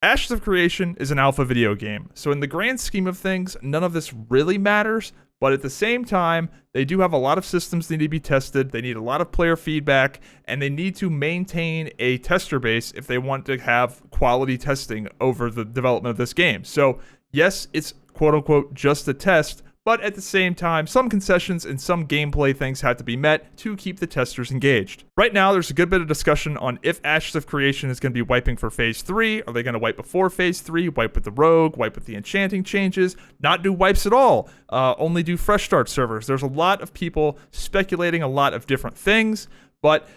Ashes of Creation is an alpha video game, so in the grand scheme of things, none of this really matters, but at the same time, they do have a lot of systems that need to be tested, they need a lot of player feedback, and they need to maintain a tester base if they want to have quality testing over the development of this game. So, yes, it's quote-unquote just a test, but at the same time, some concessions and some gameplay things have to be met to keep the testers engaged. Right now, there's a good bit of discussion on if Ashes of Creation is going to be wiping for Phase 3. Are they going to wipe before Phase 3, wipe with the Rogue, wipe with the enchanting changes, not do wipes at all, only do fresh start servers? There's a lot of people speculating a lot of different things, but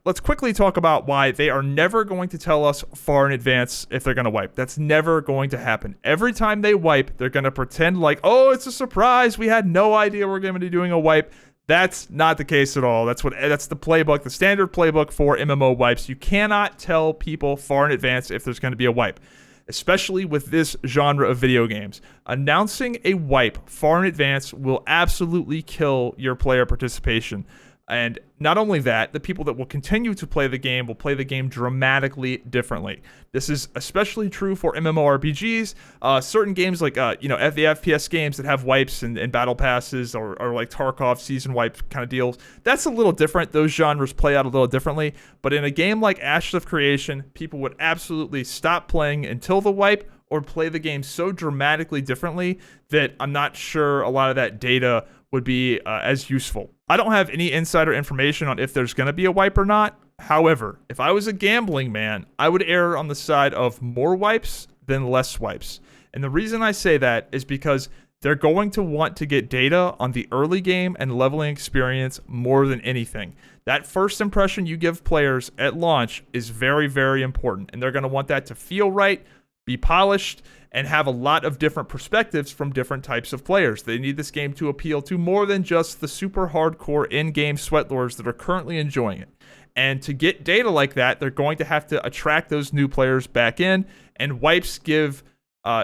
let's quickly talk about why they are never going to tell us far in advance if they're going to wipe. That's never going to happen. Every time they wipe, they're going to pretend like, oh, it's a surprise. We had no idea we're going to be doing a wipe. That's not the case at all. That's the playbook, the standard playbook for MMO wipes. You cannot tell people far in advance if there's going to be a wipe, especially with this genre of video games. Announcing a wipe far in advance will absolutely kill your player participation. And not only that, the people that will continue to play the game will play the game dramatically differently. This is especially true for MMORPGs. Certain games like, the FPS games that have wipes and battle passes or like Tarkov season wipe kind of deals, that's a little different. Those genres play out a little differently. But in a game like Ashes of Creation, people would absolutely stop playing until the wipe or play the game so dramatically differently that I'm not sure a lot of that data would be as useful. I don't have any insider information on if there's going to be a wipe or not. However, if I was a gambling man, I would err on the side of more wipes than less wipes. And the reason I say that is because they're going to want to get data on the early game and leveling experience more than anything. That first impression you give players at launch is very, very important. And they're going to want that to feel right, be polished, and have a lot of different perspectives from different types of players. They need this game to appeal to more than just the super hardcore in-game sweatlords that are currently enjoying it. And to get data like that, they're going to have to attract those new players back in, and wipes give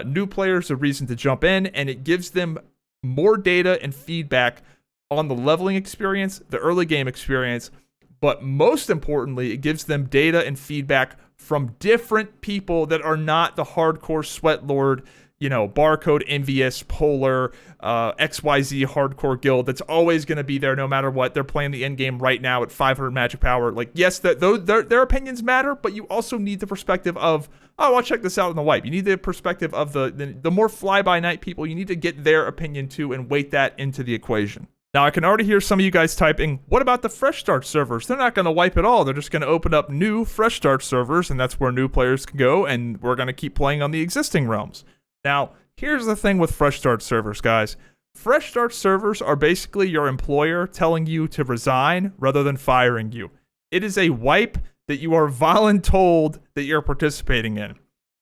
new players a reason to jump in, and it gives them more data and feedback on the leveling experience, the early game experience, but most importantly, it gives them data and feedback from different people that are not the hardcore sweatlord, barcode envious, polar, XYZ hardcore guild that's always going to be there no matter what. They're playing the end game right now at 500 magic power. Like, yes, their opinions matter, but you also need the perspective of, oh, I'll check this out in the wipe. You need the perspective of the more fly-by-night people. You need to get their opinion too and weight that into the equation. Now, I can already hear some of you guys typing, what about the fresh start servers? They're not going to wipe at all. They're just going to open up new fresh start servers, and that's where new players can go, and we're going to keep playing on the existing realms. Now, here's the thing with fresh start servers, guys. Fresh start servers are basically your employer telling you to resign rather than firing you. It is a wipe that you are voluntold that you're participating in.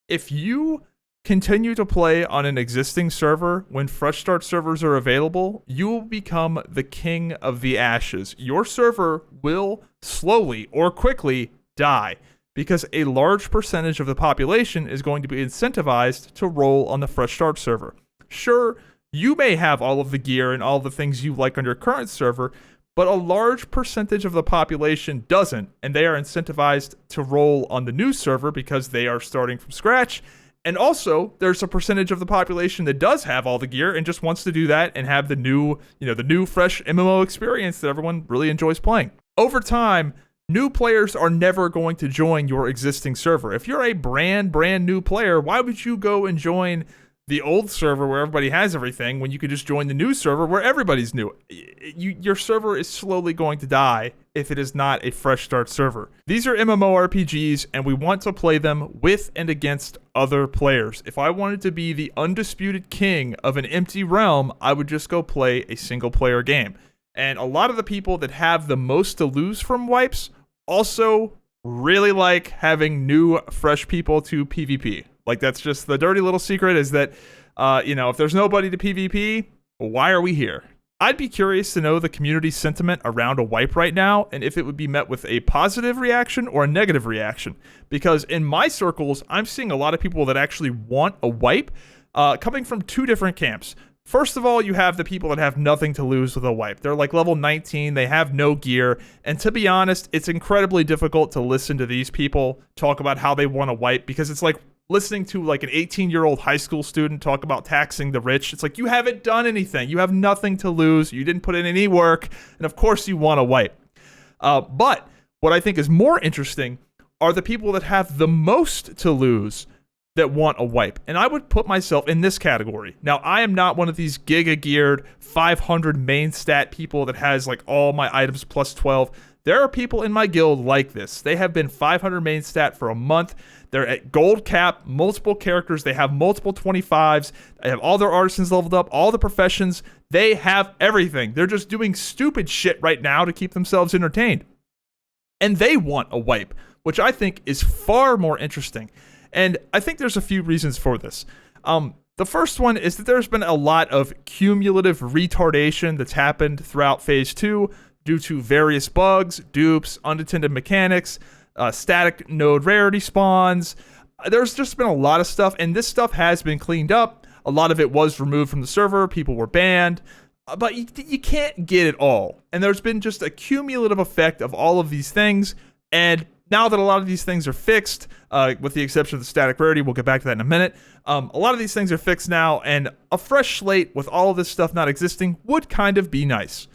If you continue to play on an existing server when fresh start servers are available, you will become the king of the ashes. Your server will slowly or quickly die because a large percentage of the population is going to be incentivized to roll on the fresh start server. Sure, you may have all of the gear and all the things you like on your current server, but a large percentage of the population doesn't, and they are incentivized to roll on the new server because they are starting from scratch. And also, there's a percentage of the population that does have all the gear and just wants to do that and have the new fresh MMO experience that everyone really enjoys playing. Over time, new players are never going to join your existing server. If you're a brand new player, why would you go and join the old server where everybody has everything when you could just join the new server where everybody's new? Your server is slowly going to die if it is not a fresh start server. These are MMORPGs, and we want to play them with and against other players. If I wanted to be the undisputed king of an empty realm, I would just go play a single player game. And a lot of the people that have the most to lose from wipes also really like having new, fresh people to PvP. Like, that's just the dirty little secret is that, if there's nobody to PvP, why are we here? I'd be curious to know the community sentiment around a wipe right now and if it would be met with a positive reaction or a negative reaction. Because in my circles, I'm seeing a lot of people that actually want a wipe coming from two different camps. First of all, you have the people that have nothing to lose with a wipe. They're like level 19, they have no gear, and to be honest, it's incredibly difficult to listen to these people talk about how they want to wipe because it's like, listening to like an 18-year-old high school student talk about taxing the rich. It's like, you haven't done anything. You have nothing to lose. You didn't put in any work. And of course you want to wipe. But what I think is more interesting are the people that have the most to lose that want a wipe. And I would put myself in this category. Now, I am not one of these giga-geared 500 main stat people that has like all my items plus 12. There are people in my guild like this. They have been 500 main stat for a month. They're at gold cap, multiple characters. They have multiple 25s. They have all their artisans leveled up, all the professions. They have everything. They're just doing stupid shit right now to keep themselves entertained. And they want a wipe, which I think is far more interesting. And I think there's a few reasons for this. The first one is that there's been a lot of cumulative retardation that's happened throughout Phase 2 due to various bugs, dupes, unintended mechanics, static node rarity spawns. There's just been a lot of stuff, and this stuff has been cleaned up. A lot of it was removed from the server. People were banned. But you can't get it all. And there's been just a cumulative effect of all of these things. And now that a lot of these things are fixed, with the exception of the static rarity, we'll get back to that in a minute. A lot of these things are fixed now, and a fresh slate with all of this stuff not existing would kind of be nice.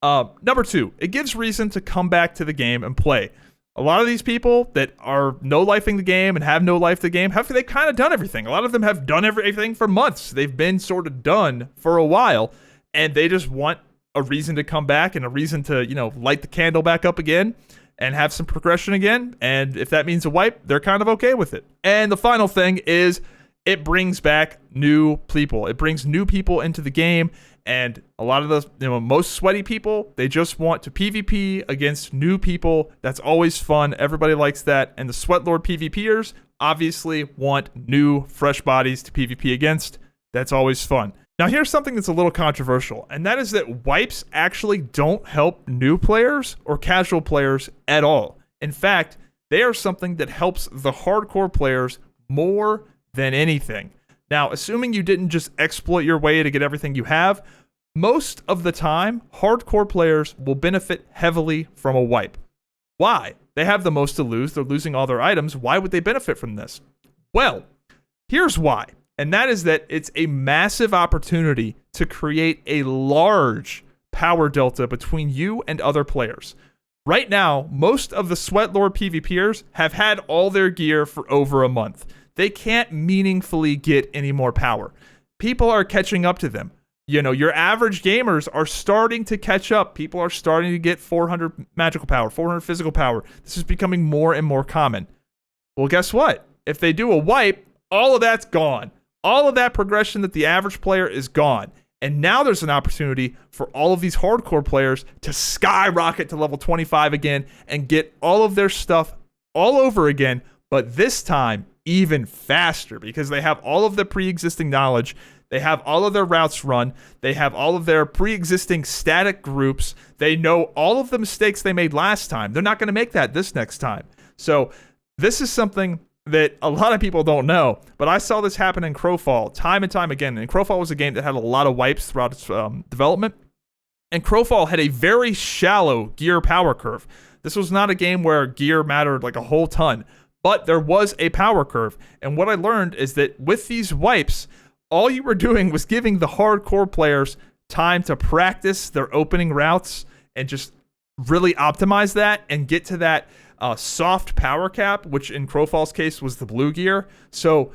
Number 2, it gives reason to come back to the game and play. A lot of these people that are no-lifing the game and have no-life the game, they've kind of done everything. A lot of them have done everything for months. They've been sort of done for a while, and they just want a reason to come back and a reason to, light the candle back up again and have some progression again. And if that means a wipe, they're kind of okay with it. And the final thing is it brings back new people. It brings new people into the game. And a lot of the most sweaty people, they just want to PvP against new people. That's always fun. Everybody likes that. And the Sweat Lord PvPers obviously want new, fresh bodies to PvP against. That's always fun. Now, here's something that's a little controversial, and that is that wipes actually don't help new players or casual players at all. In fact, they are something that helps the hardcore players more than anything. Now, assuming you didn't just exploit your way to get everything you have, most of the time, hardcore players will benefit heavily from a wipe. Why? They have the most to lose. They're losing all their items. Why would they benefit from this? Well, here's why. And that is that it's a massive opportunity to create a large power delta between you and other players. Right now, most of the Sweat Lord PvPers have had all their gear for over a month. They can't meaningfully get any more power. People are catching up to them. Your average gamers are starting to catch up. People are starting to get 400 magical power, 400 physical power. This is becoming more and more common. Well, guess what? If they do a wipe, all of that's gone. All of that progression that the average player is gone. And now there's an opportunity for all of these hardcore players to skyrocket to level 25 again and get all of their stuff all over again, but this time even faster because they have all of the pre-existing knowledge. They have all of their routes run. They have all of their pre-existing static groups. They know all of the mistakes they made last time. They're not going to make that this next time. So this is something that a lot of people don't know, but I saw this happen in Crowfall time and time again. And Crowfall was a game that had a lot of wipes throughout its development. And Crowfall had a very shallow gear power curve. This was not a game where gear mattered like a whole ton, but there was a power curve. And what I learned is that with these wipes, all you were doing was giving the hardcore players time to practice their opening routes and just really optimize that and get to that soft power cap, which in Crowfall's case was the blue gear. So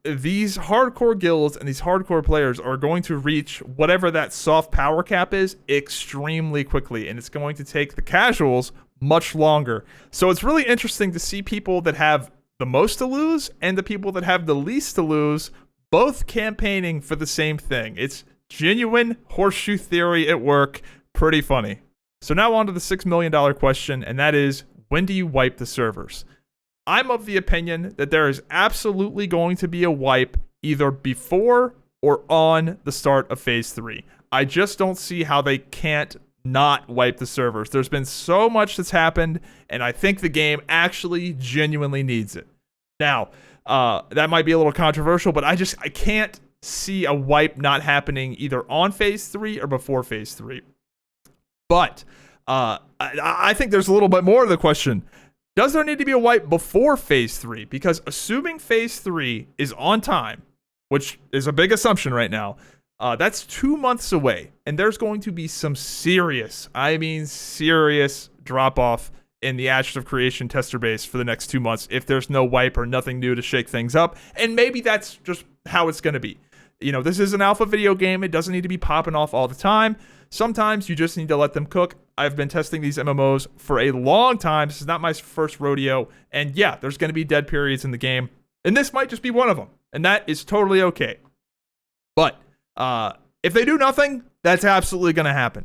these hardcore guilds and these hardcore players are going to reach whatever that soft power cap is extremely quickly, and it's going to take the casuals much longer. So it's really interesting to see people that have the most to lose and the people that have the least to lose both campaigning for the same thing. It's genuine horseshoe theory at work. Pretty funny. So now on to the $6 million question, and that is, when do you wipe the servers? I'm of the opinion that there is absolutely going to be a wipe either before or on the start of Phase 3. I just don't see how they can't not wipe the servers. There's been so much that's happened, and I think the game actually genuinely needs it. Now, that might be a little controversial, but I can't see a wipe not happening either on Phase 3 or before Phase 3. But I think there's a little bit more to the question. Does there need to be a wipe before phase 3? Because assuming phase 3 is on time, which is a big assumption right now, that's 2 months away. And there's going to be some serious, I mean serious drop-off in the Ashes of Creation tester base for the next 2 months if there's no wipe or nothing new to shake things up. And maybe that's just how it's going to be. You know, this is an alpha video game. It doesn't need to be popping off all the time. Sometimes you just need to let them cook. I've been testing these MMOs for a long time. This is not my first rodeo. And yeah, there's going to be dead periods in the game. And this might just be one of them. And that is totally okay. But if they do nothing, that's absolutely going to happen.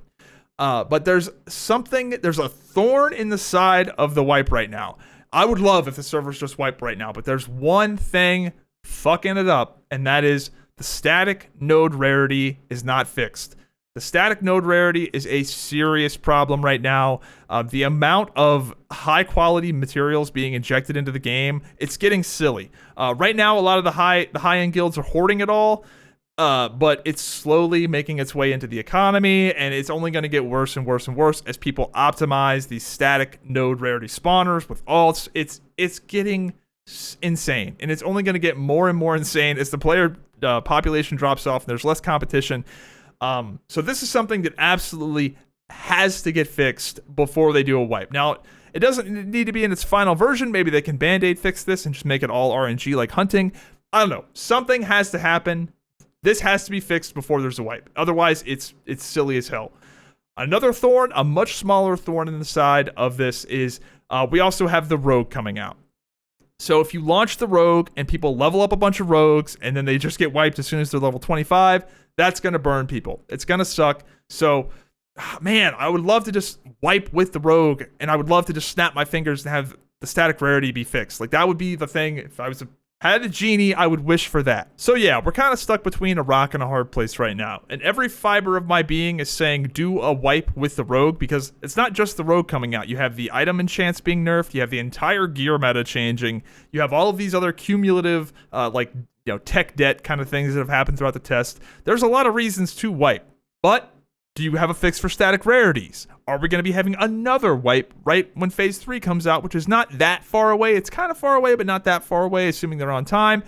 But there's a thorn in the side of the wipe right now. I would love if the servers just wipe right now. But there's one thing fucking it up. And that is the static node rarity is not fixed. The static node rarity is a serious problem right now. The amount of high quality materials being injected into the game, it's getting silly. Right now, a lot of the high end guilds are hoarding it all, but it's slowly making its way into the economy, and it's only going to get worse and worse and worse as people optimize these static node rarity spawners with alts. It's getting insane, and it's only going to get more and more insane as the player population drops off and there's less competition. So this is something that absolutely has to get fixed before they do a wipe. Now, it doesn't need to be in its final version. Maybe they can Band-Aid fix this and just make it all RNG like hunting. I don't know. Something has to happen. This has to be fixed before there's a wipe. Otherwise, it's silly as hell. Another thorn, a much smaller thorn in the side of this is we also have the Rogue coming out. So if you launch the Rogue and people level up a bunch of Rogues and then they just get wiped as soon as they're level 25, that's going to burn people. It's going to suck. So, man, I would love to just wipe with the Rogue, and I would love to just snap my fingers and have the static rarity be fixed. Like, that would be the thing. If I had a genie, I would wish for that. So yeah, we're kind of stuck between a rock and a hard place right now. And every fiber of my being is saying do a wipe with the Rogue, because it's not just the Rogue coming out. You have the item enchants being nerfed. You have the entire gear meta changing. You have all of these other cumulative, tech debt kind of things that have happened throughout the test. There's a lot of reasons to wipe. But do you have a fix for static rarities? Are we going to be having another wipe right when phase 3 comes out, which is not that far away? It's kind of far away, but not that far away, assuming they're on time.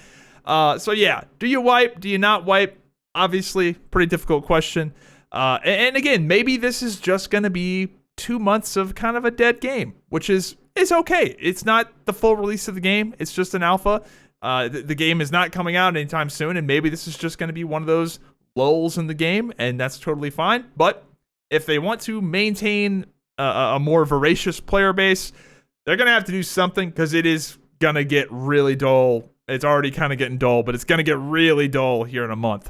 So yeah, do you wipe? Do you not wipe? Obviously, pretty difficult question. And again, maybe this is just going to be 2 months of kind of a dead game, which is okay. It's not the full release of the game. It's just an alpha. The game is not coming out anytime soon, and maybe this is just going to be one of those lulls in the game, and that's totally fine. But if they want to maintain a more voracious player base, they're going to have to do something, because it is going to get really dull. It's already kind of getting dull, but it's going to get really dull here in a month.